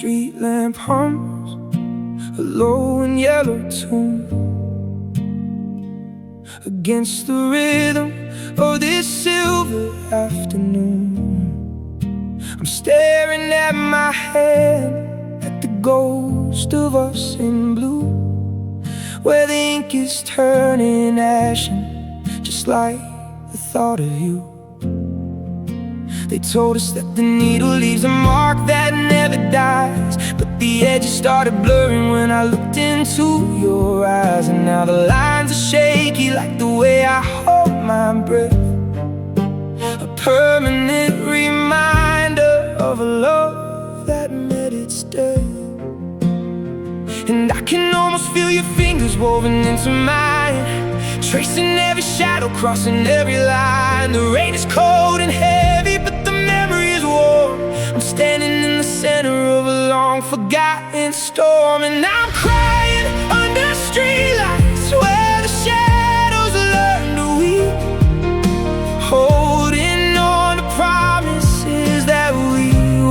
street lamp hums a low and yellow tune against the rhythm of this silver afternoon. I'm staring at my hand, at the ghost of us in blue, where the ink is turning ashen, just like the thought of you. They told us that the needle leaves a mark that never dies, but the edges started blurring when I looked into your eyes. And now the lines are shaky like the way I hold my breath, a permanent reminder of a love that met its death. And I can almost feel your fingers woven into mine, tracing every shadow, crossing every line. The rain is cold and heavy, but the memory is warm. I'm standing in the center of a long forgotten storm, and I'm crying under streetlights where the shadows learn to weep, holding on to promises that we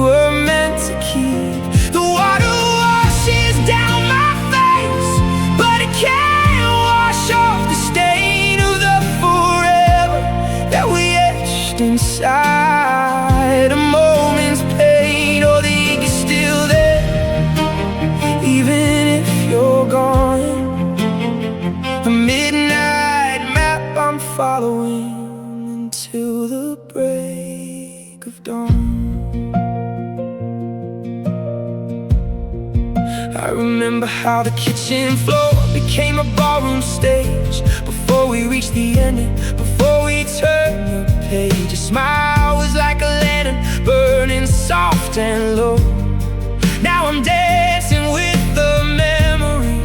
were meant to keep. The water washes down my face, but it can't wash off the stain of the forever that we etched inside. A moment's pain, oh, the ink is still there, even if you're gone. A midnight map I'm following until the break of dawn. I remember how the kitchen floor became a ballroom stage, before we reached the ending, before we turned the page. A smile was like a lantern, burning soft and low. Now I'm dancing with the memory,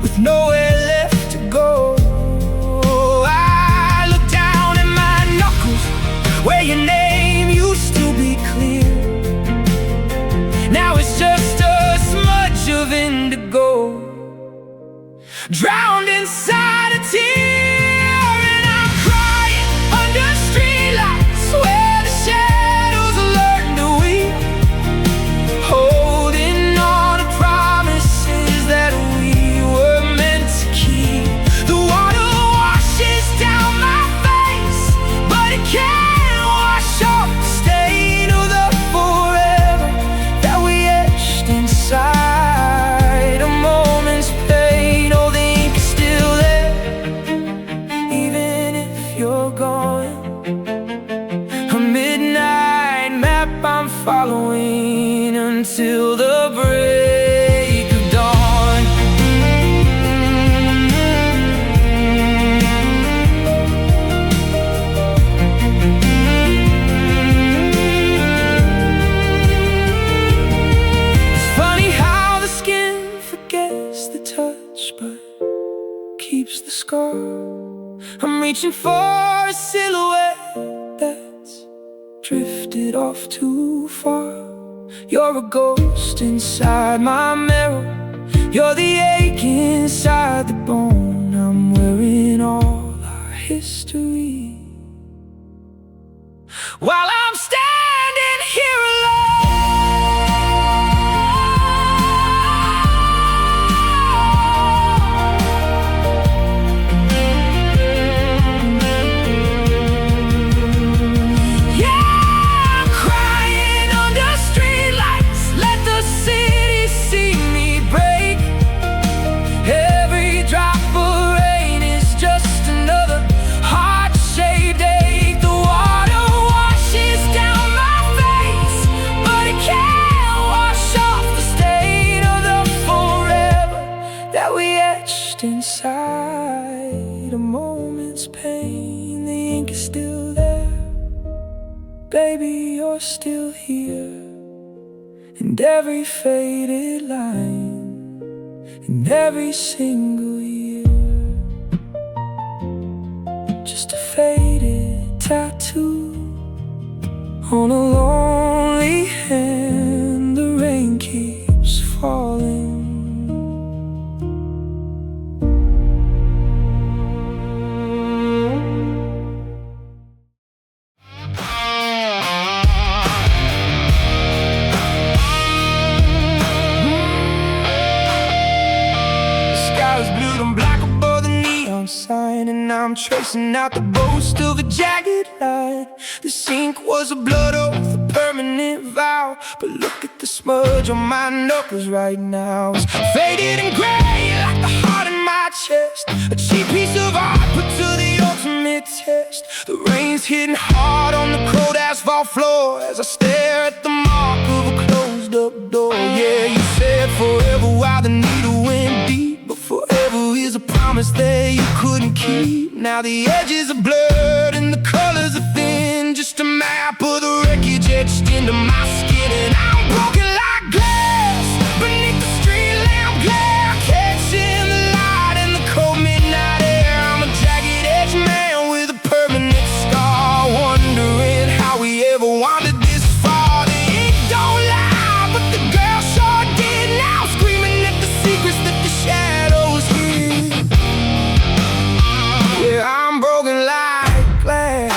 with nowhere left to go. I look down at my knuckles, where your name used to be clear. Now it's just a smudge of indigo, drowned inside a tear. And I'm crying under streetlights where the shadows learn to weep, holding on to promises that we were meant to keep. The water washes down my face, but it can't wash off the stain of the forever that we etched inside. A moment's pain, oh, the ink is still there, even if you're gone. A midnight map I'm following until the break of dawn. It's funny how the skin forgets the touch, but keeps the scar. I'm reaching for a silhouette that's drifted off too far. You're a ghost inside my mirror, you're the ache inside the bone. I'm wearing all our history while I'm standing here alone. Yeah, I'm crying under streetlights, let the city see me break. Every drop of rain is just another heart-shaped ache. The water washes down my face, but it can't wash off the stain of the forever that we etched inside. A moment's pain, the ink is still there, baby, you're still here. And every faded line in every single year, just a faded tattoo on a lonely hand. The rain keeps falling. I'm tracing out the ghost of a jagged line. This ink was a blood oath, a permanent vow. But look at the smudge on my knuckles right now. It's faded and gray like the heart in my chest, a cheap piece of art put to the ultimate test. The rain's hitting hard on the cold asphalt floor as I stare at the mark of a closed up door. Yeah, you said forever while the needle went deep, but forever is a promise that you couldn't keep. Now the edges are blurred and the colors are thin, just a map of the wreckage etched into my skin. And I'm broken like glass beneath the street lamp glare, catching the light in the cold midnight air. I'm a jagged edge man with a permanent scar, wondering how we ever wandered this far. The ink don't lie, but the girl sure did. Now screaming at the secrets that the shadows hid. Yeah, I'm broken like glass.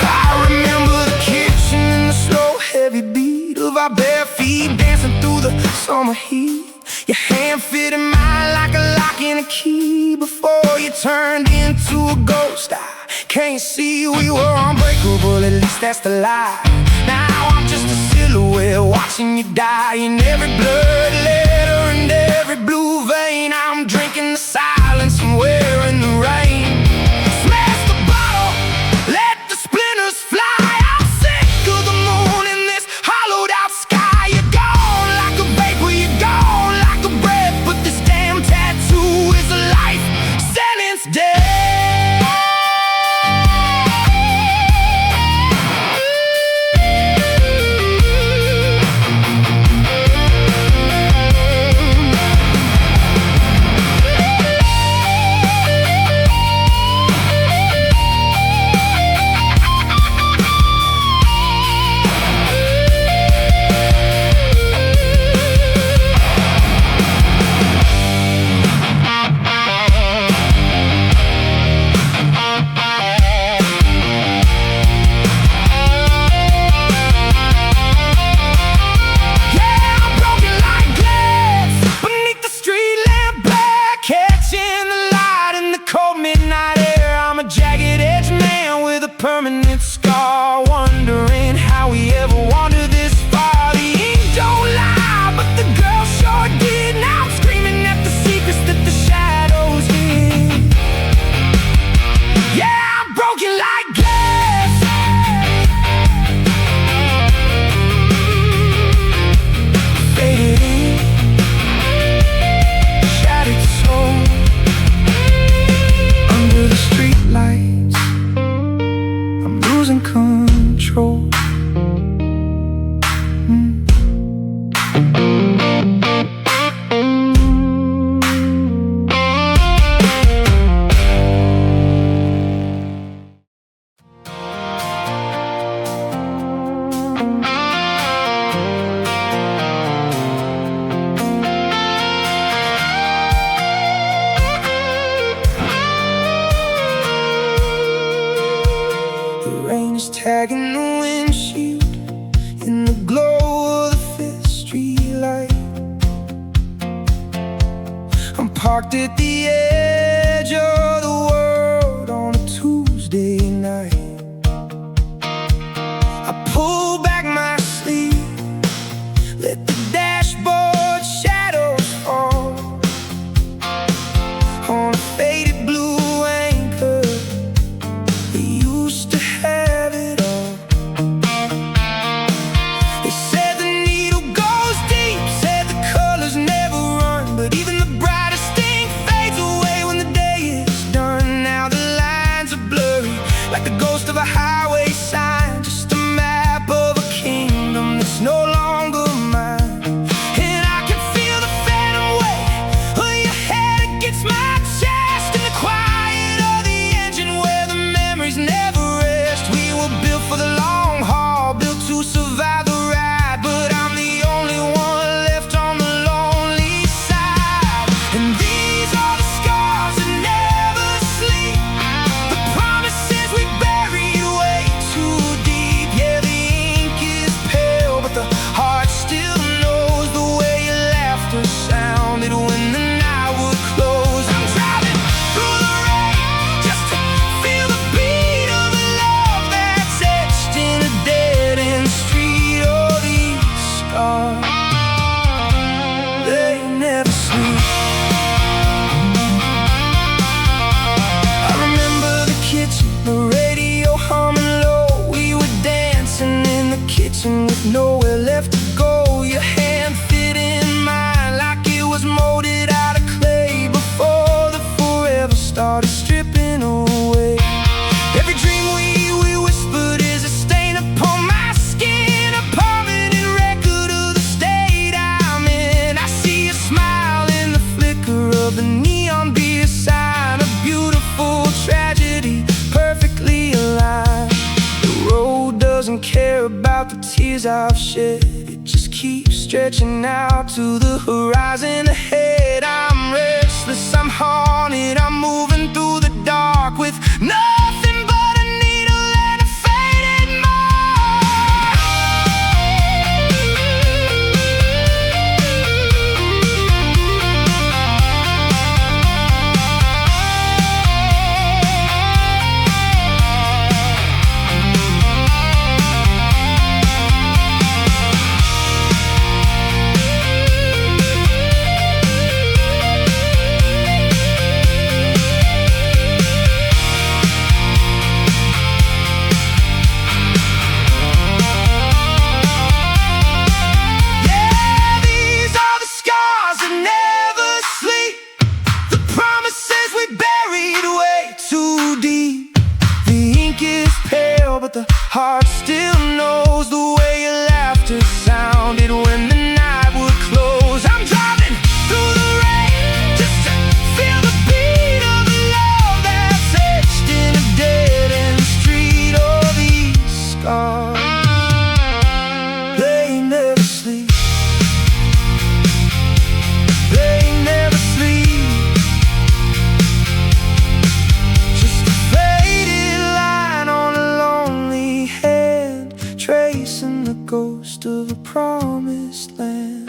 I remember the kitchen and the slow, heavy beat of our bare feet dancing through the summer heat. Your hand fit in mine like a lock and a key. Before you turned into a ghost, I can't see we were unbreakable, at least that's the lie. Now I'm just a silhouette watching you die. In every blurred letter and every blue vein, I'm drinking the silence and wearing the rain. Smash the bottle, let the splinters fly. I'm sick of the moon in this hollowed out sky. You're gone like a vapor, you're gone like a breath, but this damn tattoo is a life sentence dead. Permanent scar, wondering how we ever wandered this far. The ink don't lie, but the girl sure did. Now I'm screaming at the secrets that the shadows hid. Yeah, I'm broken like glass. Faded in, shattered soul, under the streetlights, losing control. Tagging the windshield in the glow of the Fifth Street light. I'm parked at the edge of the world on a Tuesday night. I pull back my sleeve, let the dashboard shadows fall on a faded blue anchor. We used to have it all. They said the needle goes deep, said the colors never run, but even the brightest thing fades away. It just keeps stretching out to the horizon ahead. I'm restless, I'm haunted, I'm moving through the dark with nothing but a needle and a faded but the heart still knows the way your laughter sounded when the night would close. I'm driving through the rain just to feel the beat of love that's etched in a dead-end street. Oh, these scars, they never sleep. They never sleep. Just a faded line on a lonely hand, tracing the ghost of a promised land.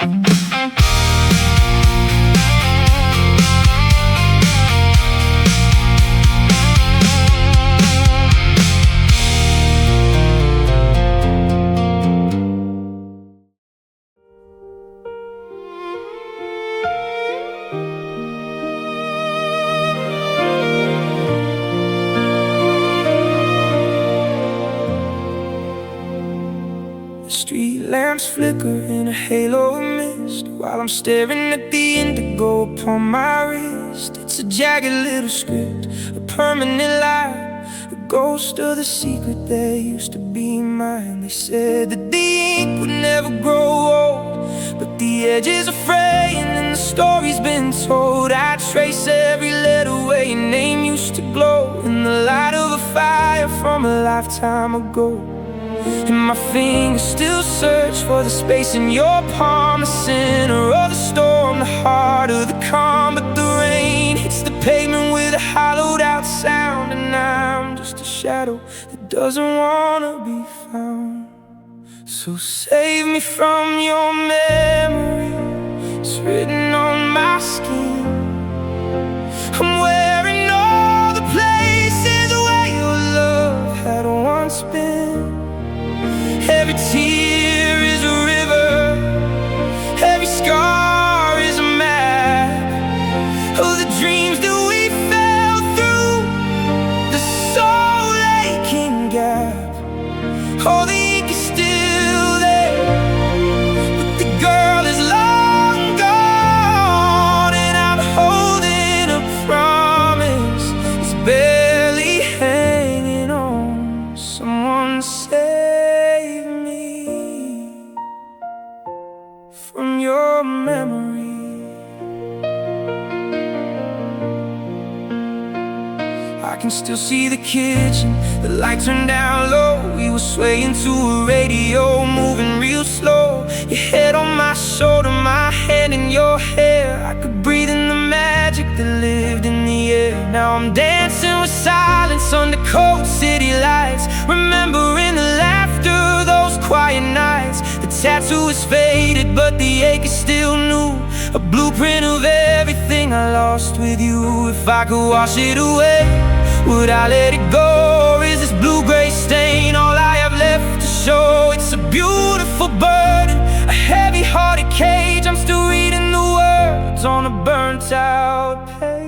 Street lamps flicker in a halo of mist while I'm staring at the indigo upon my wrist. It's a jagged little script, a permanent lie, the ghost of the secret that used to be mine. They said that the ink would never grow old, but the edges are fraying and the story's been told. I trace every letter where your name used to glow in the light of a fire from a lifetime ago. And my fingers still search for the space in your palm, the center of the storm, the heart of the calm. But the rain hits the pavement with a hollowed out sound, and I'm just a shadow that doesn't wanna be found. So save me from your memory, it's written on my skin. I'm wearing all the places where your love had once been. Every tear is a river, every scar is a map of the dreams that we fell through, the soul-aching gap. Oh, the ink is still there, but the girl is long gone, and I'm holding a promise that's barely hanging on. Someone save me from your memory. I can still see the kitchen, the light turned down low. We were swaying to a radio, moving real slow. Your head on my shoulder, my hand in your hair. I could breathe in the magic that lived in the air. Now I'm dancing with silence under cold city lights, remembering the laughter, those quiet nights. The tattoo is faded, but the ache is still new, a blueprint of everything I lost with you. If I could wash it away, would I let it go? Or is this blue-gray stain all I have left to show? It's a beautiful burden, a heavy-hearted cage. I'm still reading the words on a burnt-out page.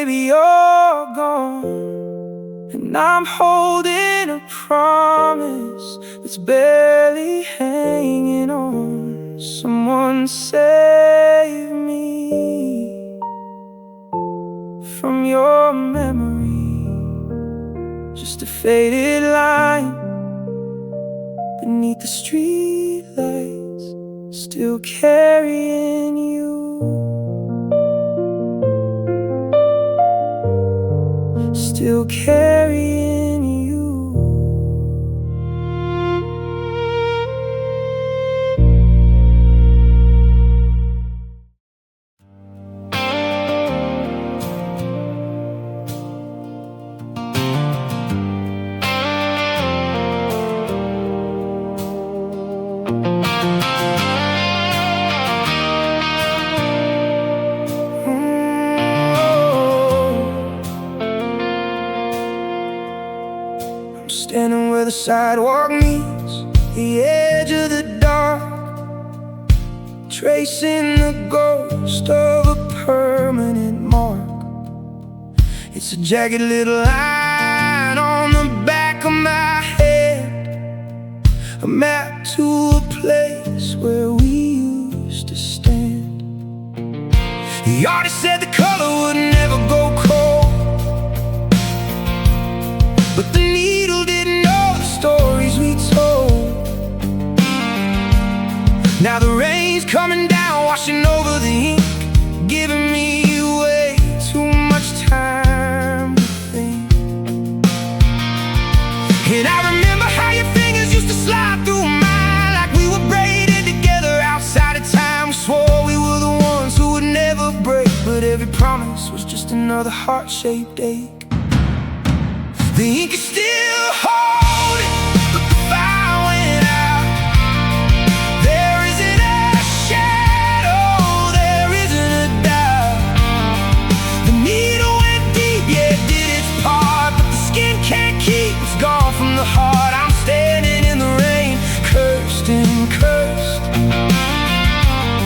baby, you're gone, and I'm holding a promise that's barely hanging on. Someone save me from your memory, just a faded line beneath the streetlights, still carrying you, still carrying you. Standing where the sidewalk meets the edge of the dark, tracing the ghost of a permanent mark. It's a jagged little line on the back of my head, a map to a place where we used to stand. The artist said the color would never go cold, but the needle didn't know the stories we told. Now the rain's coming down, washing over the ink, giving me way too much time to think. And I remember how your fingers used to slide through mine like we were braided together outside of time. We swore we were the ones who would never break, but every promise was just another heart-shaped ache. The ink is still holding, but the fire went out. There isn't a shadow, there isn't a doubt. The needle went deep, yeah, it did its part, but the skin can't keep what's gone from the heart. I'm standing in the rain, cursed and cursed.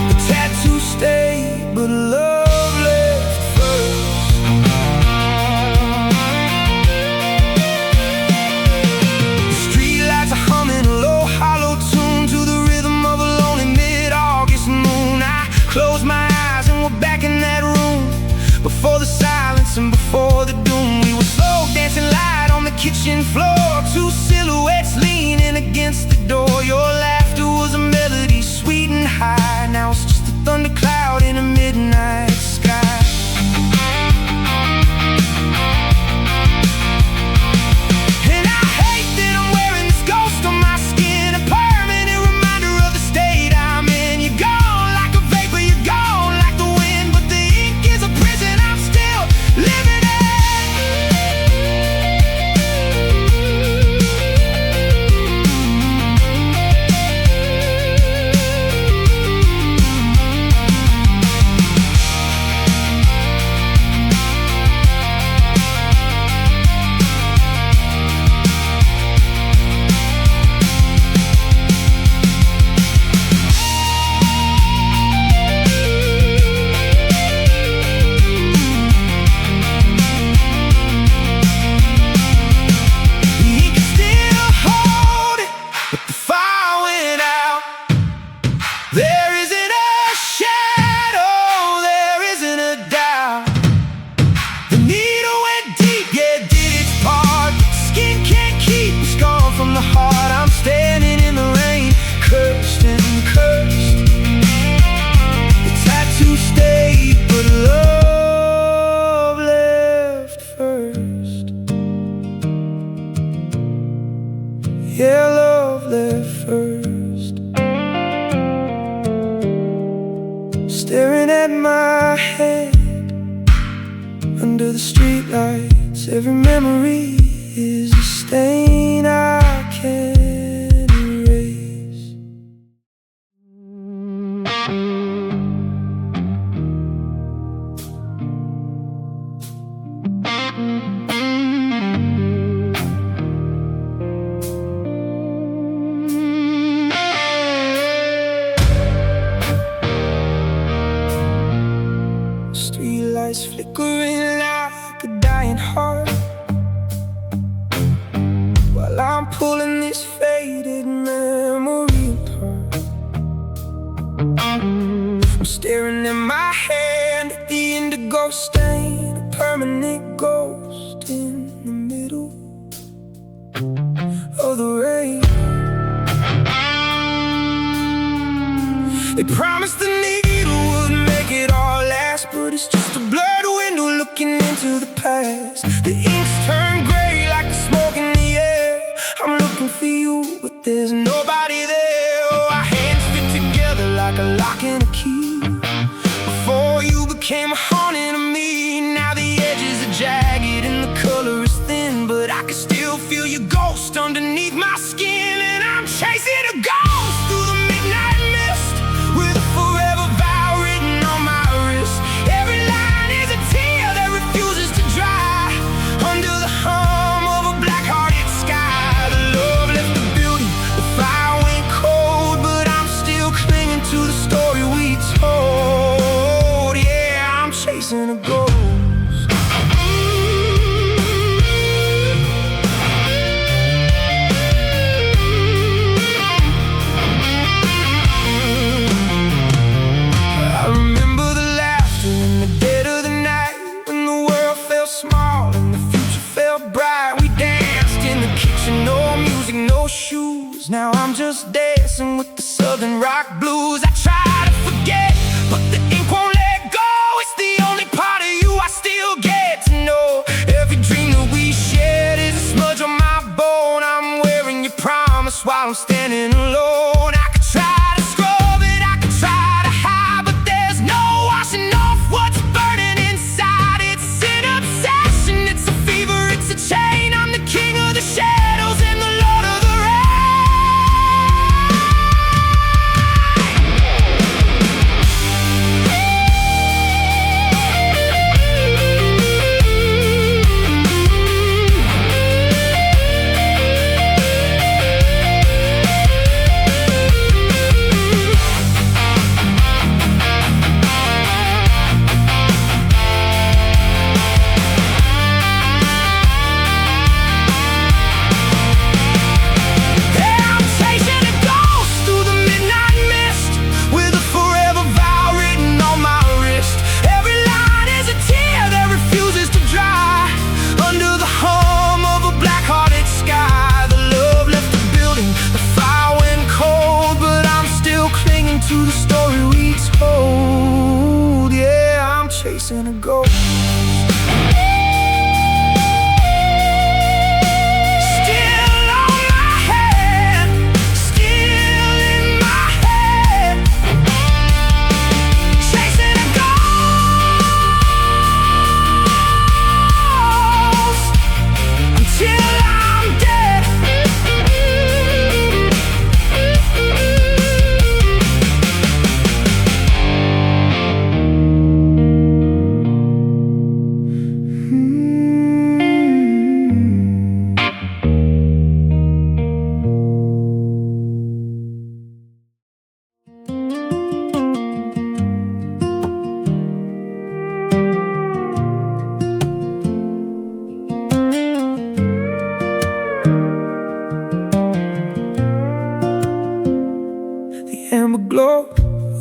The tattoo stayed, but love left first. Closed my eyes and we're back in that room. Before the silence and before the doom, we were slow dancing light on the kitchen floor, two silhouettes leaning against the door. Your laughter was a melody, sweet and high. Now it's just a thundercloud in a midnight sky. And I hate that I'm wearing this ghost on my skin, a permanent reminder of the state I'm in. You're gone, living it. Yeah, love left first. Staring at my head under the streetlights, every memory is a stain I can't erase. Streetlights flickering light I'm staring at my hand at the indigo stain, a permanent ghost in the middle of the rain. They promised the needle would make it all last, but it's just a blurred window looking into the past. The ink's turned gray like the smoke in the air. I'm looking for you, but there's nobody there. Oh, our hands fit together like a lock and a key. Before you became a haunting of me, now the edges are jagged and the color is thin, but I can still feel your ghost underneath my skin. And I'm chasing a ghost through the midnight mist, with a forever vow written on my wrist. Every line is a tear that refuses to dry, under the hum of a black-hearted sky. The love left the building, the fire went cold, but I'm still clinging to the story we told. Yeah, I'm chasing a ghost. Now I'm just dancing with the southern rock blues. I try to forget, but the ink won't let go. It's the only part of you I still get to know. Every dream that we shared is a smudge on my bone. I'm wearing your promise while I'm standing alone. I could try to scrub it, I could try to hide, but there's no washing off what's burning inside. It's an obsession, it's a fever, it's a chain. I'm the king of the shadows and the lord of the to the story we told. Yeah, I'm chasing a ghost. Still on my head, still in my head, chasing a ghost until I'm dead. Amber glow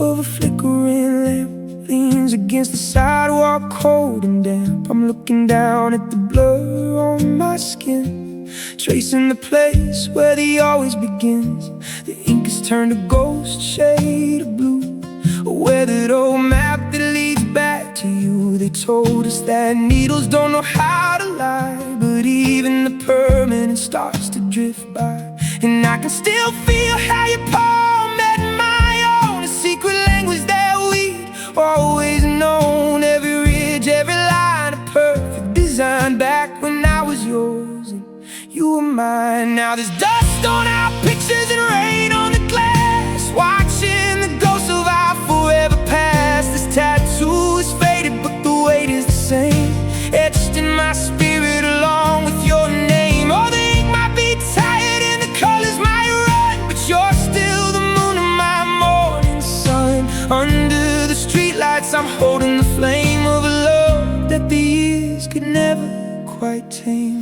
of a flickering lamp leans against the sidewalk, cold and damp. I'm looking down at the blur on my skin, tracing the place where the always begins. The ink has turned a ghost shade of blue, a weathered old map that leads back to you. They told us that needles don't know how to lie, but even the permanent starts to drift by. And I can still feel how your palm met my own, a secret language that we'd always known. Every ridge, every line, a perfect design, back when I was yours and you were mine. Now there's dust on our pictures and rain on the glass, watching the ghosts of our forever past. This tattoo is faded, but the weight is the same, etched in my spirit along with your name. Oh, the ink might be tired and the colors might run, but you're still the moon of my morning sun. Under the streetlights, I'm holding the flame of a love that the years could never quite tame.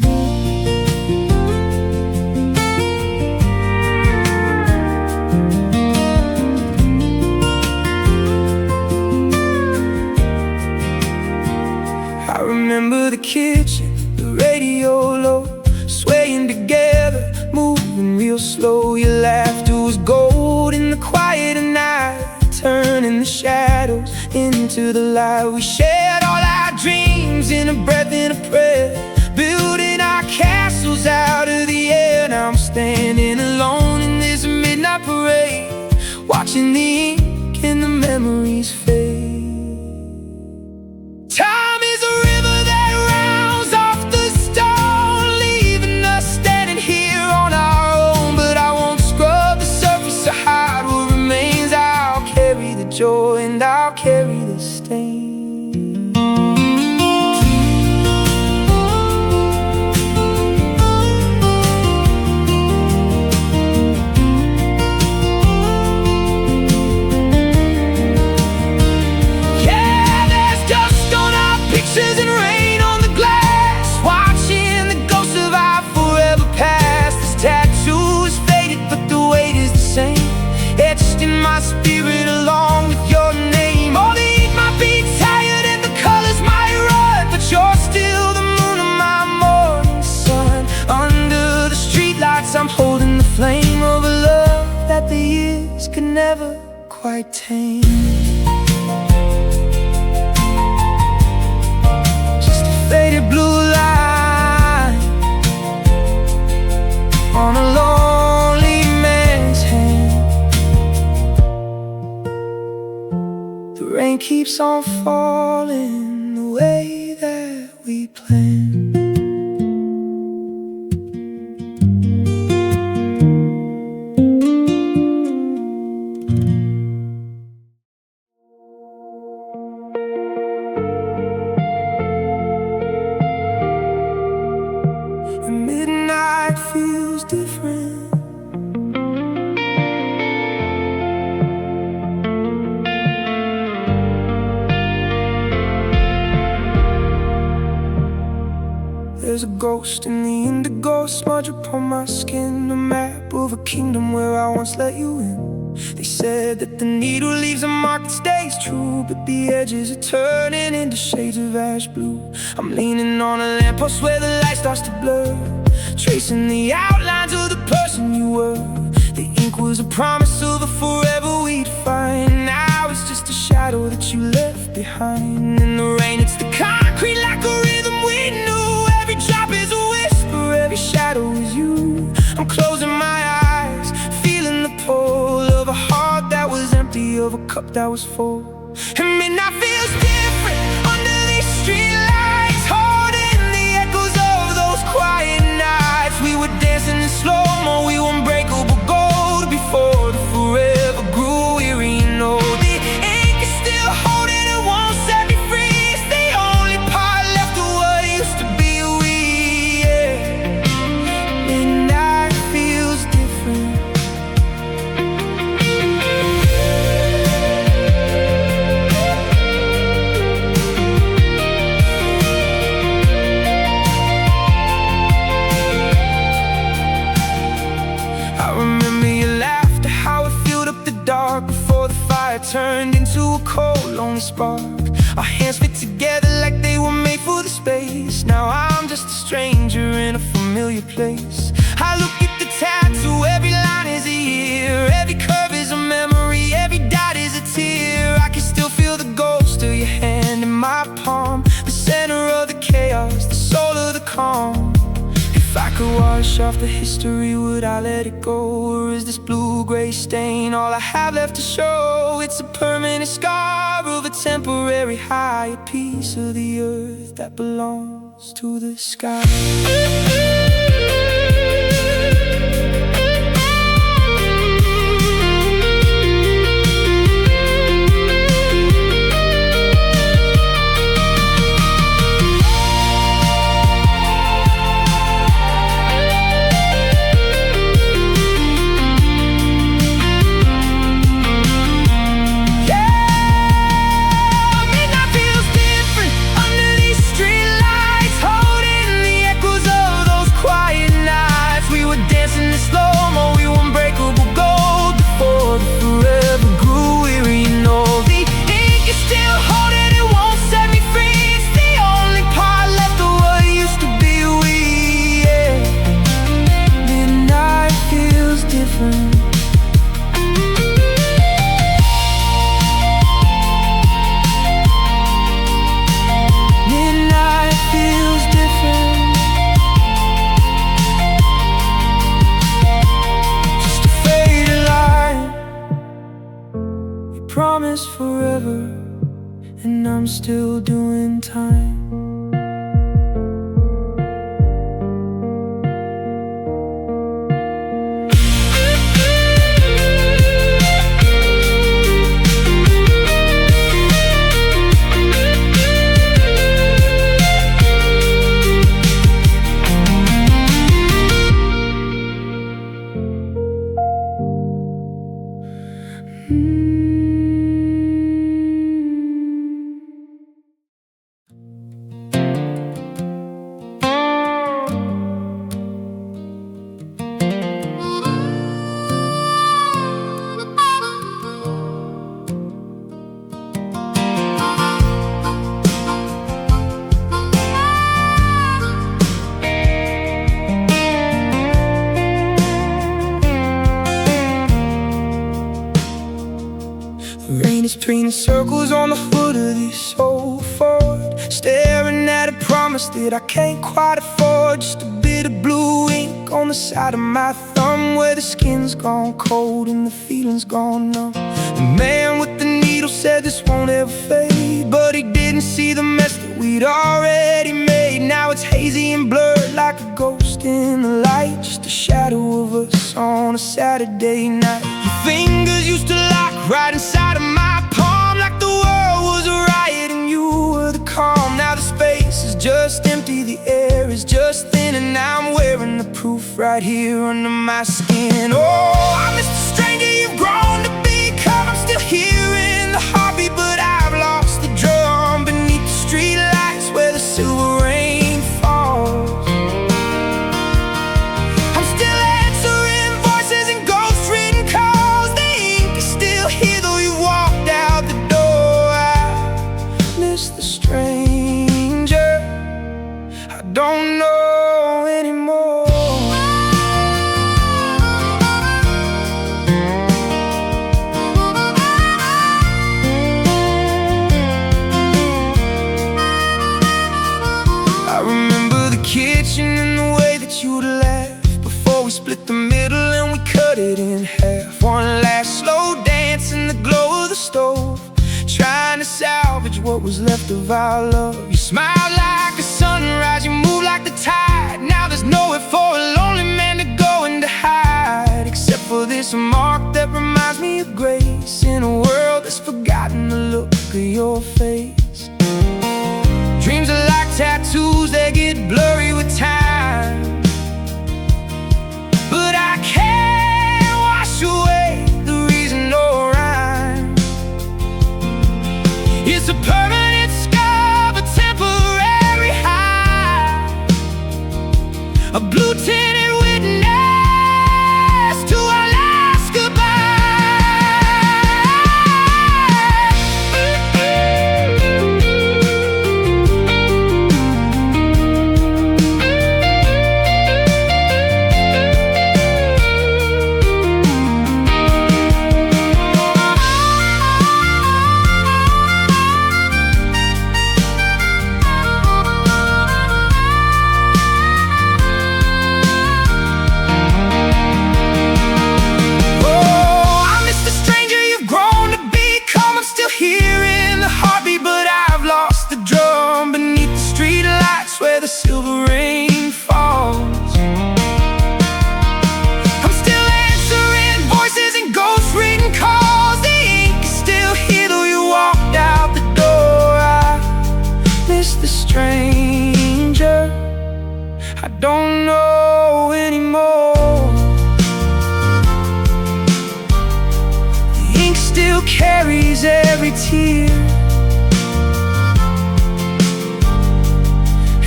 the kitchen, the radio low, swaying together, moving real slow. Your laughter was gold in the quiet of night, turning the shadows into the light. We shared all our dreams in a breath and a prayer, building our castles out of the air. Now I'm standing alone in this midnight parade, watching the ink and the memories fade. Time is a river that rounds off the stone, leaving us standing here on our own. But I won't scrub the surface to hide what remains. I'll carry the joy and I'll carry the stain. And rain on the glass, watching the ghosts of our forever past. This tattoo is faded, but the weight is the same, etched in my spirit along with your name. Oh, the ink might be tired and the colors might run, but you're still the moon of my morning sun. Under the streetlights, I'm holding the flame of a love that the years could never quite tame. Faded blue line on a lonely man's hand. The rain keeps on falling the way that we planned. Midnight feels different. There's a ghost in the indigo smudge upon my skin, a map of a kingdom where I once let you in. They said that the needle leaves a mark that stays true, but the edges are turning into shades of ash blue. I'm leaning on a lamppost where the light starts to blur, tracing the outlines of the person you were. The ink was a promise of a forever we'd find. Now it's just a shadow that you left behind. In the rain, it's the concrete like a rhythm we knew. Every drop is a whisper, every shadow is you. I'm closing my eyes, feeling the pull of a heart that was empty, of a cup that was full. And midnight feels different under these streetlights, holding the echoes of those quiet nights. We were dancing in slow-mo, we were unbreakable gold before the forever grew weary. You know the ink is still holding, it won't set me free. It's the only part left of what used to be we, yeah. Midnight feels different. Before the fire turned into a cold, lonely spark. Our hands fit together like they were made for the space. Now I'm just a stranger in a familiar place. I look at the tattoo, every line is a year, every curve is a memory, every dot is a tear. I can still feel the ghost of your hand in my palm, the center of the chaos, the soul of the calm. If I could wash off the history, would I let it go? Or is this blue-gray stain all I have left to show? It's a permanent scar of a temporary high, a piece of the earth that belongs to the sky. Quiet promised forever, and I'm still doing time. Rain is painting circles on the hood of this old Ford, staring at a promise that I can't quite afford. Just a bit of blue ink on the side of my thumb, where the skin's gone cold and the feeling's gone numb. The man with the needle said this won't ever fade, but he didn't see the mess that we'd already made. Now it's hazy and blurred like a ghost in the light, just a shadow of us on a Saturday night. Your fingers used to lock right inside of my palm, like the world was a riot and you were the calm. Now the space is just empty, the air is just thin, and now I'm wearing the proof right here under my skin. Oh, I miss the stranger you've grown to become. I'm still hearing the heartbeat, but I've lost the drum beneath the streetlights where the silver rain falls. I'm still answering voices and ghost-written calls. The ink is still here though you walked out the door. I miss the stranger I don't know anymore. I remember the kitchen and the way that you'd laugh before we split the middle and we cut it in half. One last slow dance in the glow of the stove, trying to salvage what was left of our love. You smiled like a sunrise, you moved like the tide. Now there's nowhere for a lonely man to go and to hide, except for this mark that reminds me of grace in a world that's forgotten the look of your face. Dreams are like tattoos, they get blurry with time, but I can't wash away the reason or rhyme. It's a permanent scar, a temporary high, a blue tinted witness to our last goodbye. Hearing the heartbeat, but I've lost the drum beneath the streetlights where the silver rain falls. I'm still answering voices and ghost-written calls. The ink is still here though you walked out the door. I miss the stranger I don't know anymore. The ink still carries every tear,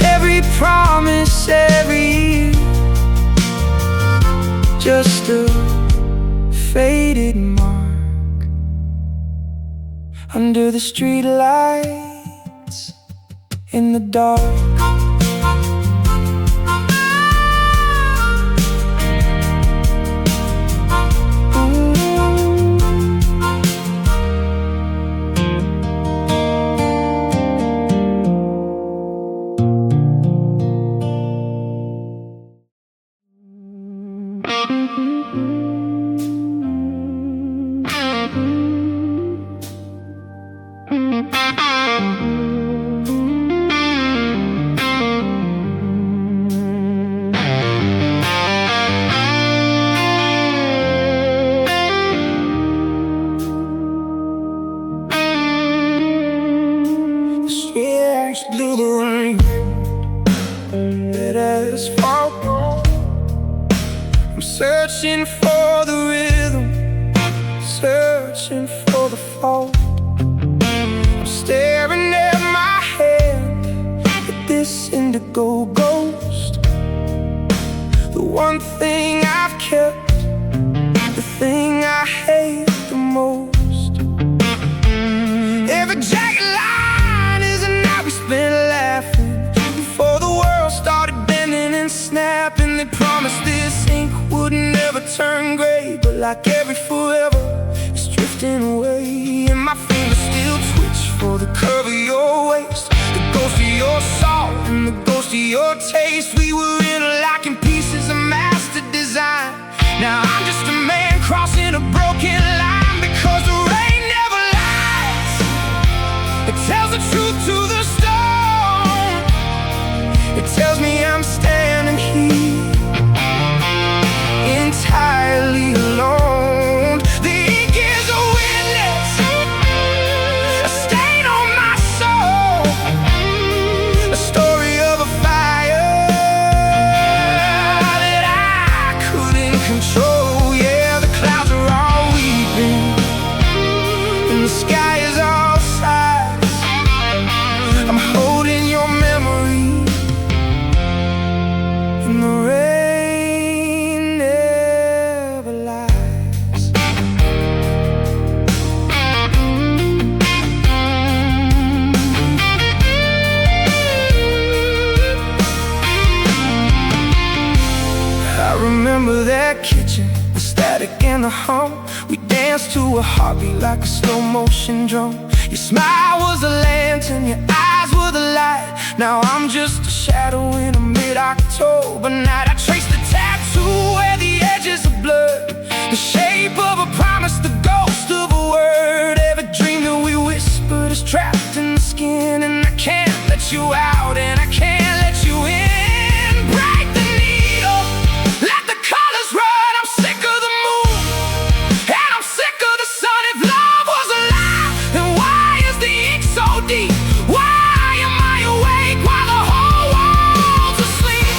every promise, every year. Just a faded mark under the streetlights in the dark. searching for the rhythm, searching for the fall. I'm staring at my hand, at this indigo ghost. The one thing I've kept, the thing I hate the most. Every jagged line is a night we spent laughing. Before the world started bending and snapping, they promised this ink would never turn gray. But like every forever, it's drifting away. And my fingers still twitch for the curve of your waist, the ghost of your salt and the ghost of your taste. We were interlocking pieces of master design. Now I'm just a man crossing a broken line, because the rain never lies. It tells the truth to the stone. It tells me I'm standing here entirely alone. The ink is a witness, a stain on my soul, a story of a fire that I couldn't control. Yeah, the clouds are all weeping and the sky is all sighs. I'm holding your memory and the rain never lies. I remember that kitchen, the static and the hum. We danced to a heartbeat like a slow motion drum. Your smile was a lantern, your eyes were the light. Now I'm just a shadow in a mid-October night. I trace the tattoo where the edges are blurred, the shape of a promise, the ghost of a word. Every dream that we whispered is trapped in the skin, and I can't let you out and I can't let you in. Break the needle, let the colors run. I'm sick of the moon and I'm sick of the sun. If love was a lie, then why is the ink so deep? Why am I awake while the whole world's asleep?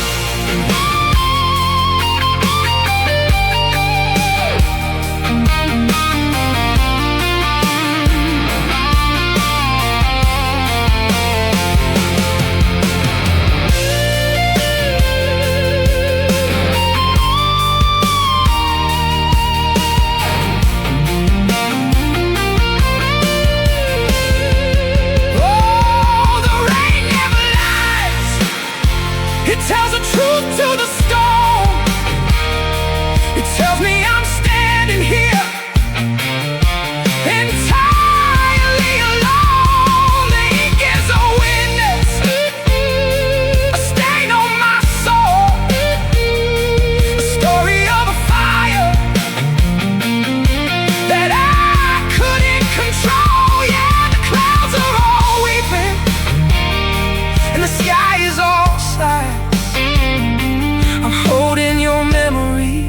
Oh, the rain never lies. It tells the truth to the stone. It tells me I'm standing here entirely alone. The ink is a witness, a stain on my soul, a story of a fire that I couldn't control. Yeah, the clouds are all weeping and the sky is all sighs. I'm holding your memory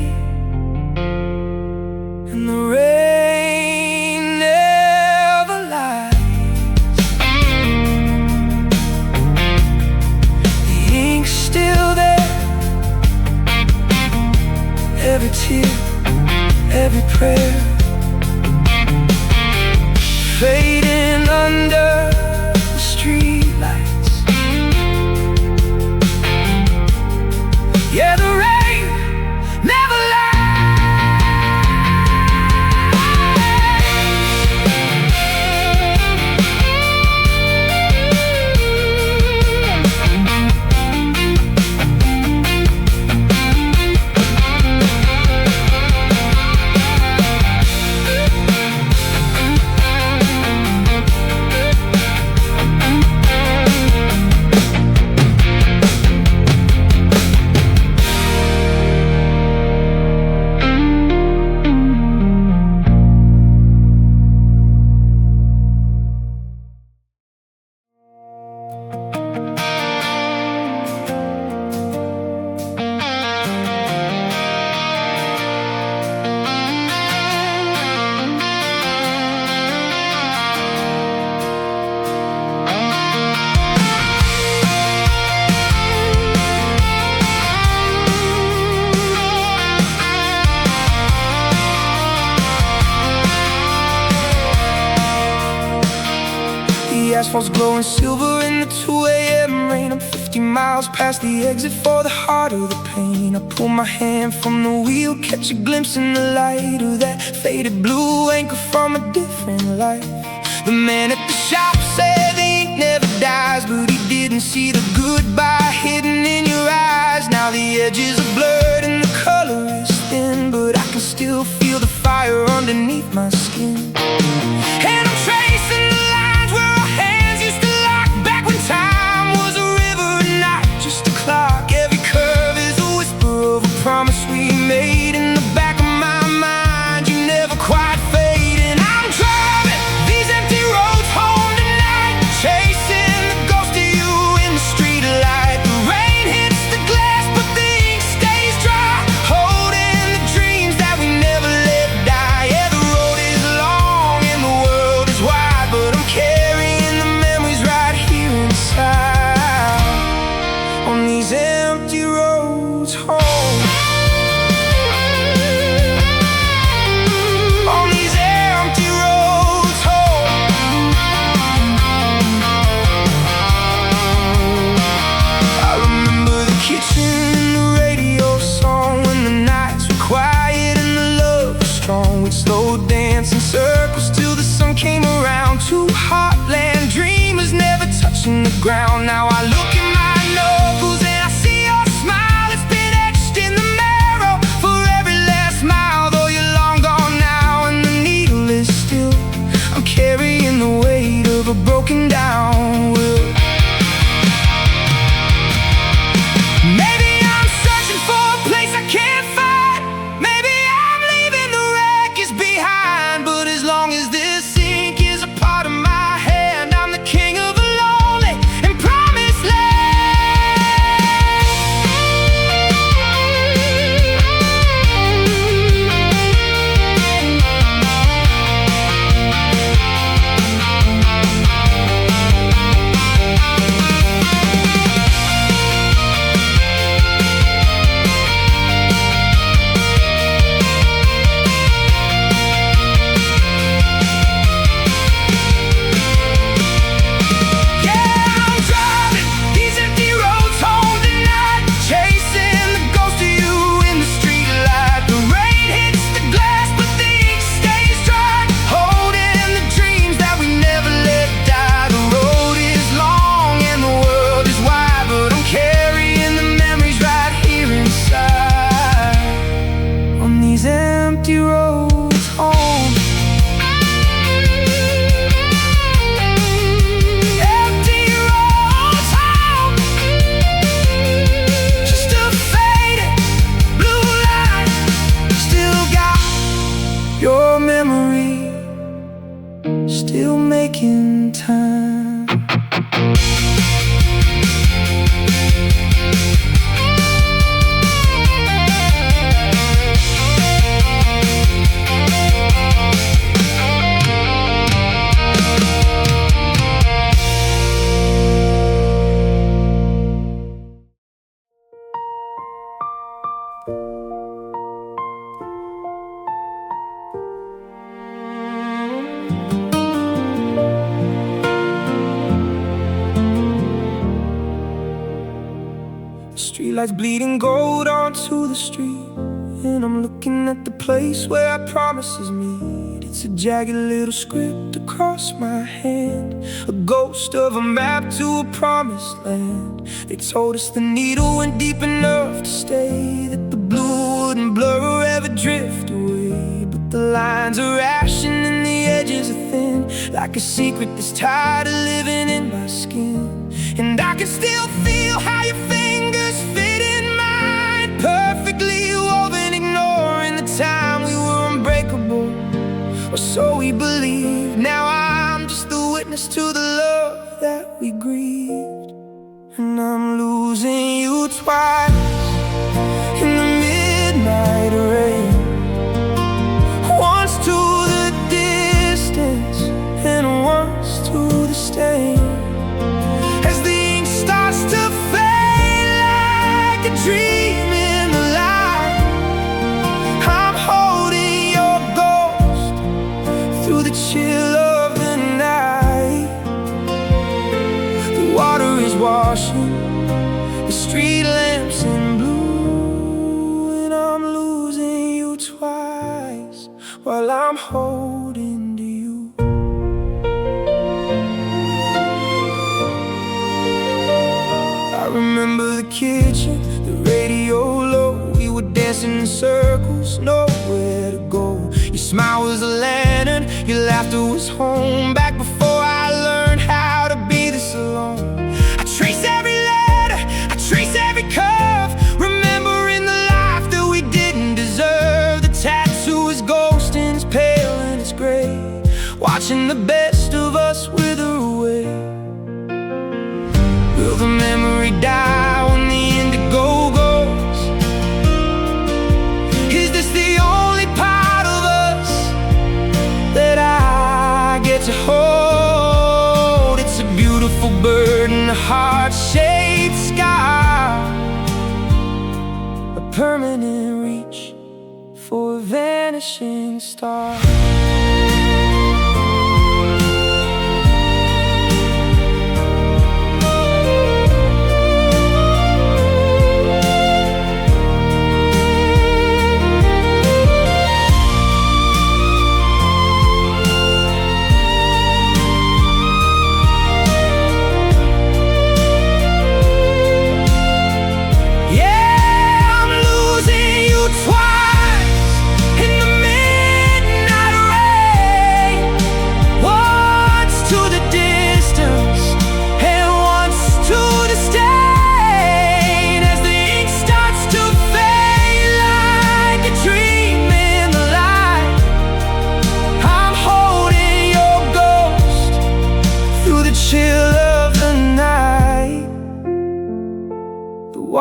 and the rain never lies. The ink's still there, every tear, every prayer, fading under the streetlights. Yeah, the rain never lies. The asphalt's glowing silver in the 2 a.m. rain. I'm 50 miles past the exit for the heart of the pain. I pull my hand from the wheel, catch a glimpse in the light of that faded blue anchor from a different life. The man at the shop said the ink never dies, but he didn't see the goodbye hidden in your eyes. Now the edges are blurred and the color is thin, but I can still feel the fire underneath my skin. And I'm tracing the lines where our hands used to lock, back when time was a river and not just a clock. Every curve is a whisper of a promise we made. In the back of my mind, you never quite fade. And I'm driving these empty roads home tonight, chasing the ghost of you in the street light. The rain hits the glass, but the ink stays dry, holding the dreams that we never let die. Yeah, the road is long and the world is wide, but I'm carrying the memories right here inside, on these empty roads home. On these empty roads home. I remember the kitchen and the radio song, when the nights were quiet and the love was strong. We'd slow dance in circles till the sun came around. Two heartland dreamers never touching the ground. Now I look at my knuckles and I see your smile. It's been etched in the marrow for every last mile. Though you're long gone now and the needle is still, I'm carrying the weight of a broken down will. Maybe I'm searching for a place I can't find. Maybe I'm leaving the wreckage behind. But as long as this ink is a part of my hand, I'm the king of a lonely and promised land. Yeah, I'm driving these empty roads home tonight, chasing the ghost of you in the street light. The rain hits the glass, but the ink stays dry, holding the dreams that we never let die. The road is long and the world is wide, but I'm carrying the memories right here inside, on these empty roads home. Empty roads home. Just a faded blue line, still got your memory, still making time. Streetlights bleeding gold onto the street, and I'm looking at the place where our promises meet. It's a jagged little script across my hand, a ghost of a map to a promised land. They told us the needle went deep enough to stay, that the blue wouldn't blur or ever drift away. But the lines are ashen and the edges are thin, like a secret that's tired of living in my skin. And I can still feel how your fingers fit in mine, perfectly woven, ignoring the time we were unbreakable, or so we believe. Now I'm just the witness to the love that we grieved, and I'm losing you twice in the midnight rain. Once to the distance and once to the stain, as the ink starts to fade like a dream in the light. I'm holding your ghost through the chill of the night. still was home. Back before I learned how to be this alone. I trace every letter, I trace every curve, remembering the life that we didn't deserve. The tattoo is ghost and it's pale and it's gray, watching the best of us wither away. Will the memory die when the indigo goes? Is this the only part of us that I get to hold? It's a beautiful bird in a heart-shaped sky, a permanent reach for a vanishing star.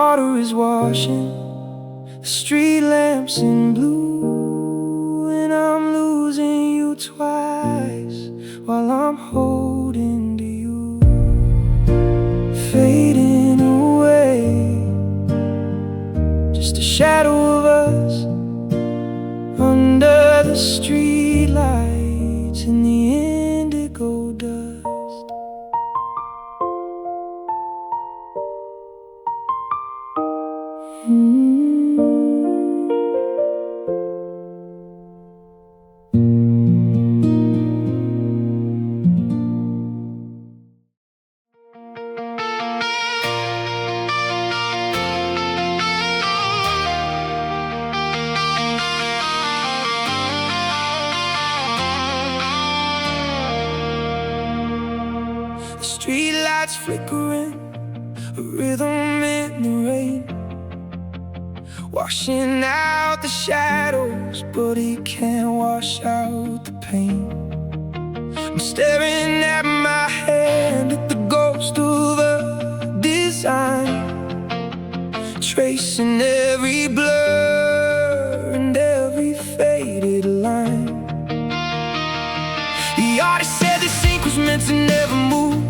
Water is washing the street lamps in blue, and I'm losing you twice while I'm holding to you. Fading away, just a shadow of us under the streetlights in the indigo dust. Streetlights flickering, a rhythm in the rain, washing out the shadows, but it can't wash out the pain. I'm staring at my hand, at the ghost of a design, tracing every blur and every faded line. The artist said this ink was meant to never move,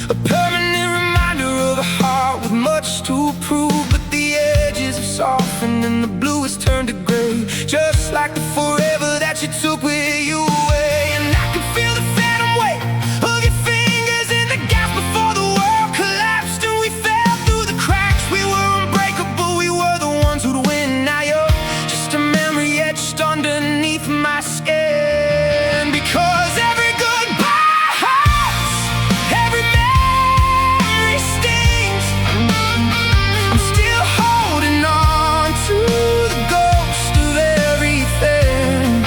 a permanent reminder of a heart with much to prove. But the edges have softened and the blue has turned to gray, just like the forever that you took with you away. And I can feel the phantom weight of your fingers in the gaps before the world collapsed and we fell through the cracks. We were unbreakable, we were the ones who'd win. Now you're just a memory etched underneath my skin. Because every goodbye hurts, every memory stings. I'm still holding on to the ghost of everything.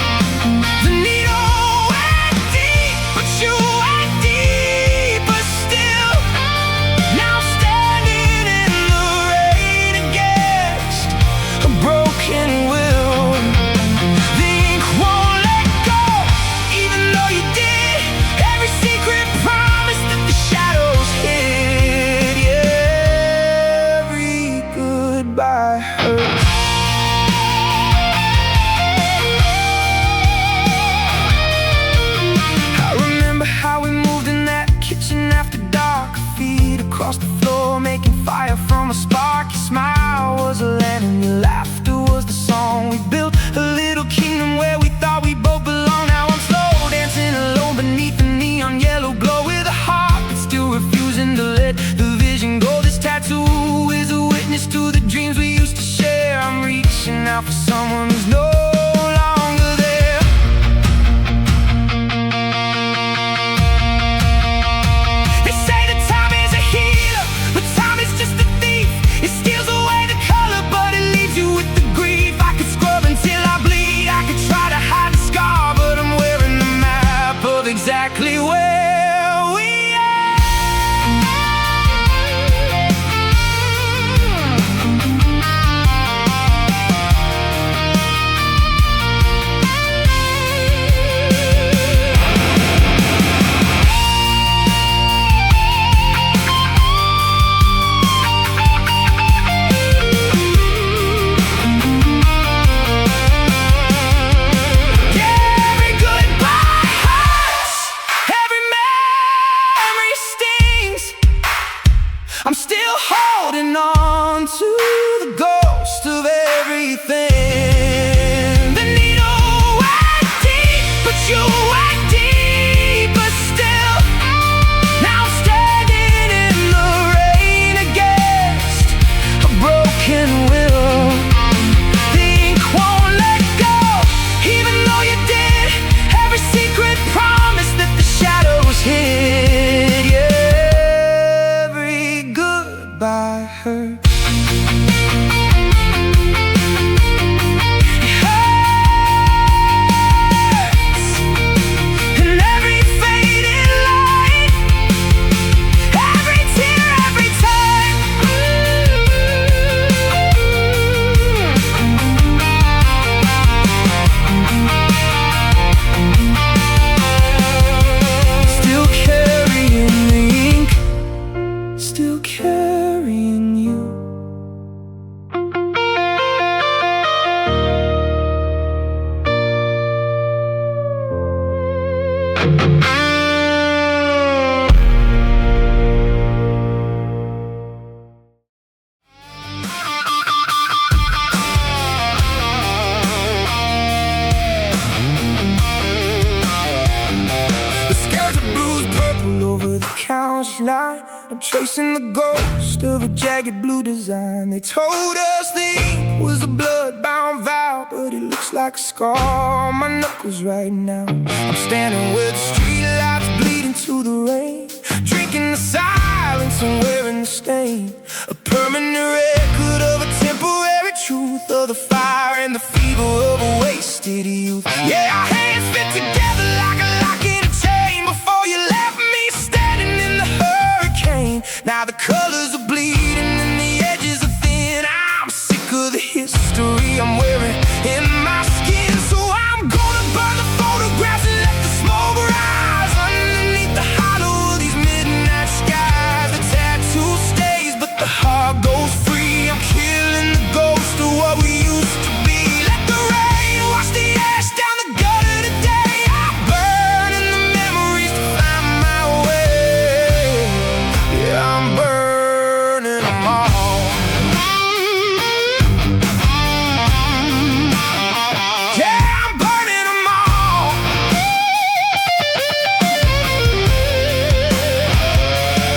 The needle went deep, but you went deeper still. Now I'm standing in the rain against a broken will. The ink won't let go, even though you did every secret promise that the shadows hid. Yeah, every goodbye hurts. I remember how we moved in that kitchen after dark, feet across the floor, making fire from a spark. Your smile was a land and your laughter was the song. We built a little kingdom where we thought we both belonged. Now I'm slow dancing alone beneath the neon yellow glow, with a heart that's still refusing to let the vision go. This tattoo is a witness to the dreams we used to share. I'm reaching out for someone who's no longer there. They say that time is a healer, but time is just a thief. It steals away the color, but it leaves you with the grief. I could scrub until I bleed, I could try to hide the scar, but I'm wearing the map of of exactly where we are. I'm still holding on to the ghost of everything. The needle went deep, but you went deeper still. Now I'm standing in the rain against a broken will. The ink won't let go, even though you did every secret promise that the shadows hid. Yeah. By her. Line. I'm chasing the ghost of a jagged blue design. They told us the ink was a blood-bound vow, but it looks like a scar on my knuckles right now. I'm standing where the streetlights bleed into the rain, drinking the silence and wearing the stain. A permanent record of a temporary truth, of the fire and the fever of a wasted youth. Yeah, our hands fit together like a lock in a chain before you left me. Now the colors are bleeding and the edges are thin. I'm sick of the history I'm wearing in my skin. So I'm gonna burn the photographs and let the smoke rise underneath the hollow of these midnight skies. The tattoo stays, but the heart goes free. I'm killing the ghost of what we used to be. Let the rain wash the ash down the gutter today. I'm burning the memories to find my way. I'm burning them all. Yeah, I'm burning them all.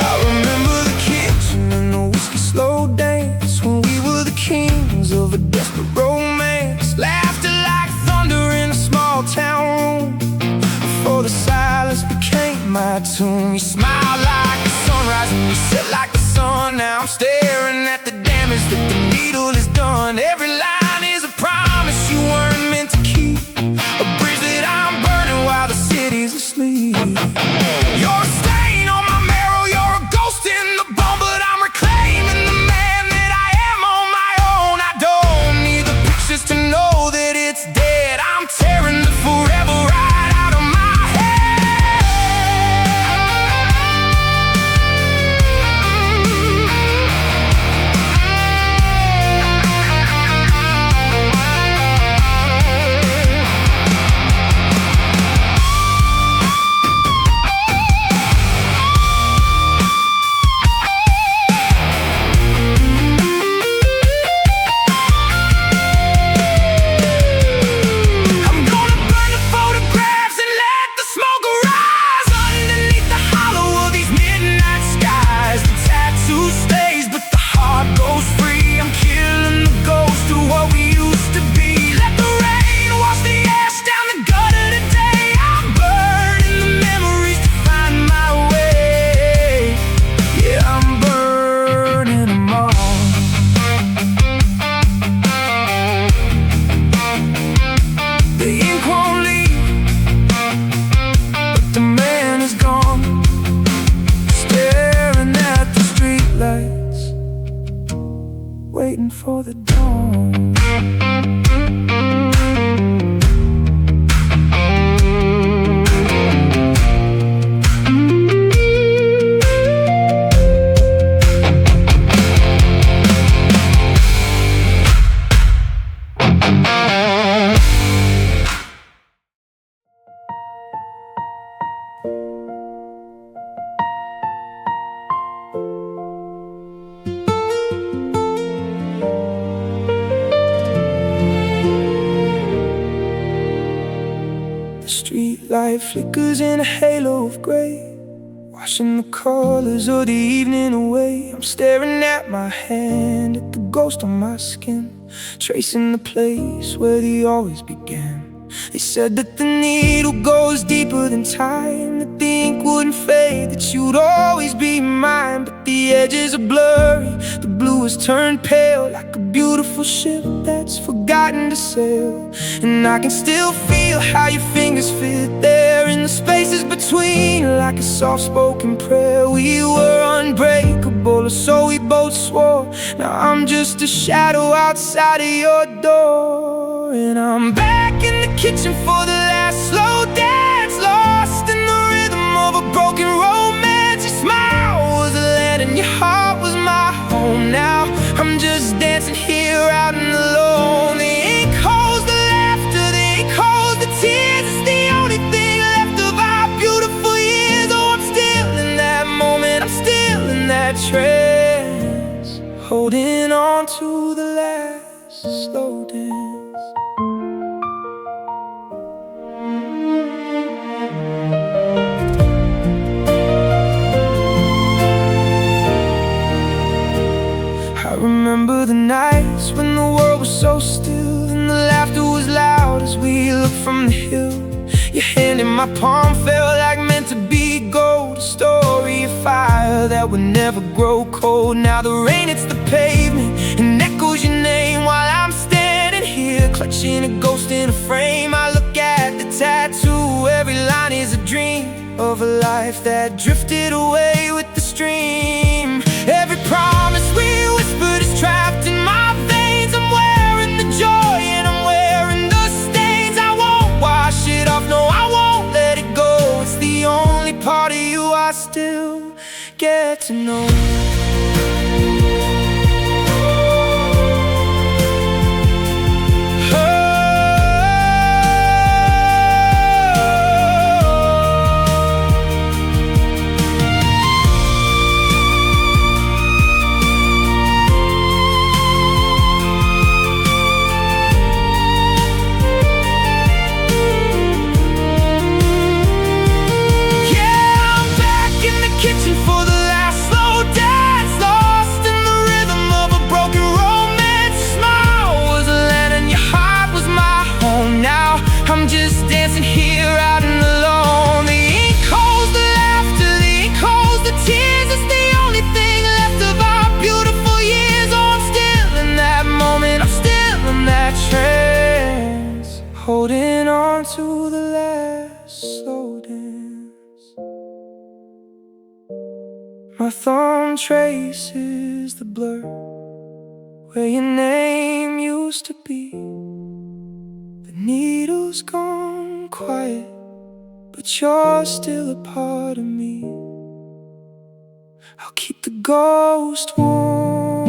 I remember the kitchen and the whiskey slow dance, when we were the kings of a desperate romance. Laughter like thunder in a small town room, before the silence became my tune. You smiled like the sunrise and you sit like the sun. Now I'm staring at the damage that the needle has done. Every line is a promise you weren't meant to keep, a bridge that I'm burning while the city's asleep. You're a stain on my marrow, you're a ghost in the bone, but I'm reclaiming the man that I am on my own. I don't need the pictures to know that it's dead. I'm tearing the forever right out of my head. the dawn. Street light flickers in a halo of gray, washing the colors of the evening away. I'm staring at my hand, at the ghost on my skin, tracing the place where they always began. They said that the needle goes deeper than time, that the ink wouldn't fade, that you'd always be mine. But the edges are blurry, the blue has turned pale, like a beautiful ship that's forgotten to sail. And I can still feel how your fingers fit there in the spaces between, like a soft-spoken prayer. We were unbreakable, or so we both swore. Now I'm just a shadow outside of your door. And I'm back in the kitchen for the last slow dance, lost in the rhythm of a broken romance. Your smile was a land and your heart was my home. Now I'm just dancing here out in the lone. The ink holds the laughter, the ink holds the tears. It's the only thing left of our beautiful years. Oh, I'm still in that moment, I'm still in that trance, holding on to the last slow dance. I remember the nights when the world was so still, and the laughter was loud as we looked from the hill. Your hand in my palm felt like meant to be gold, a story of fire that would never grow cold. Now the rain hits the pavement and echoes your name while I'm standing here, clutching a ghost in a frame. I look at the tattoo, every line is a dream of a life that drifted away with the stream. Every promise we whispered is trapped in my veins. I'm wearing the joy and I'm wearing the stains. I won't wash it off, no, I won't let it go. It's the only part of you I still get to know. I'm just dancing here out in the lone. The ink holds the laughter, the ink holds the tears. It's the only thing left of our beautiful years. Oh, I'm still in that moment, I'm still in that trance, holding on to the last slow dance. My thumb traces the blur where your name used to be. Needle's gone quiet, but you're still a part of me. I'll keep the ghost warm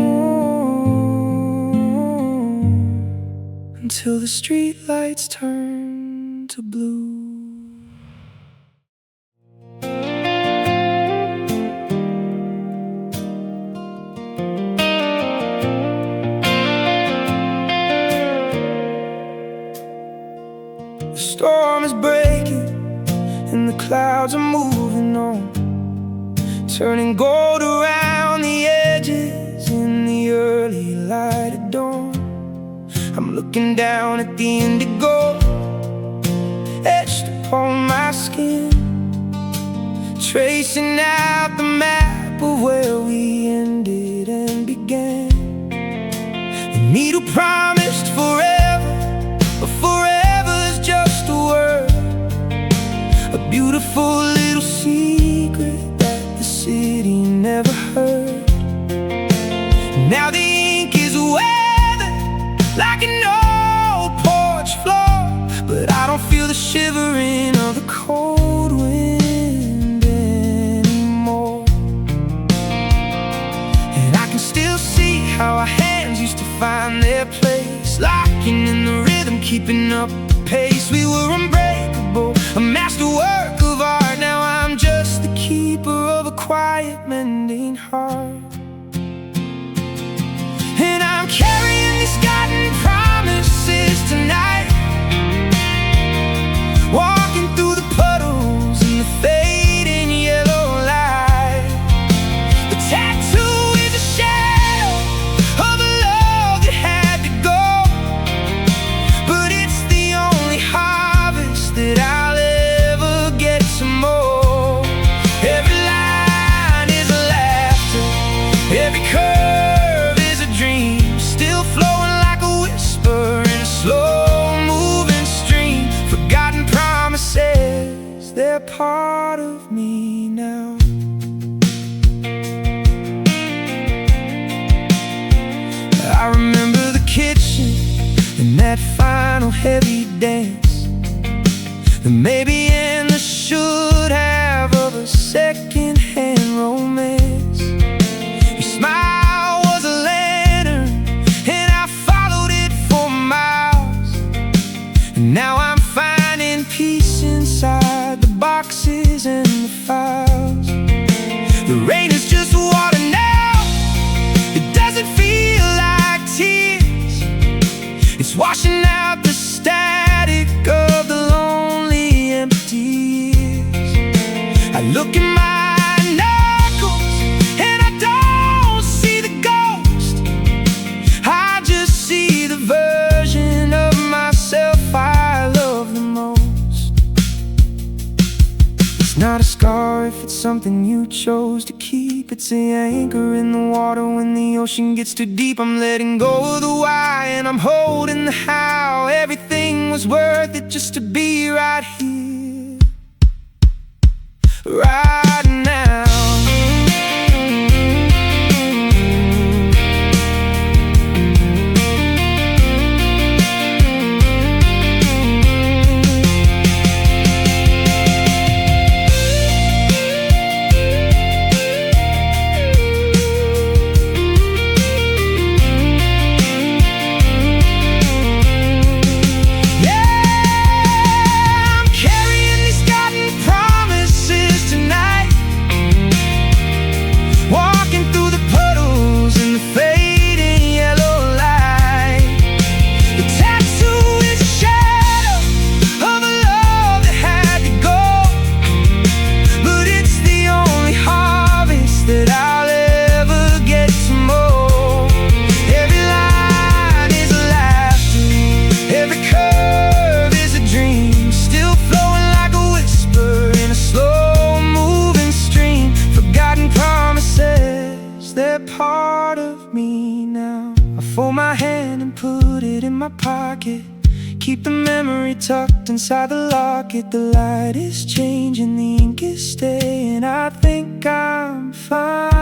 until the streetlights turn to blue. The storm is breaking and the clouds are moving on, turning gold around the edges in the early light of dawn. I'm looking down at the indigo etched upon my skin, tracing out the map of where we ended and began. The needle promised forever, but forever's just a word, a beautiful little secret that the city never heard. Now the ink is wet shivering of the cold wind anymore. And I can still see how our hands used to find their place, locking in the rhythm, keeping up the pace. We were unbreakable, a masterwork of art. Now I'm just the keeper of a quiet, mending heart. And I'm carrying these forgotten promises tonight, walking through the puddles in the fading yellow light. The tattoo is a shadow of a love that had to go, but it's the only harvest that I'll ever get some more. Every line is a laughter, every curve is a dream, still flowing like a whisper in a slow-moving stream. Forgotten promises, they're part of me now. I remember the kitchen and that final heavy dance, the maybe and the should have of a second-hand romance. Your smile was a lantern and I followed it for miles. And now I'm finding peace inside the boxes and the files. The rain is just water now, it doesn't feel like tears. It's washing out the static of the lonely, empty years. I look in my knuckles and I don't see the ghost, I just see the version of myself I love the most. It's not a scar if it's something you chose to keep. It's the anchor in the water when the ocean gets too deep. I'm letting go of the why and I'm holding the how. Everything was worth it just to be right here, right now. Part of me now. I fold my hand and put it in my pocket, keep the memory tucked inside the locket. The light is changing, the ink is staying, I think I'm fine.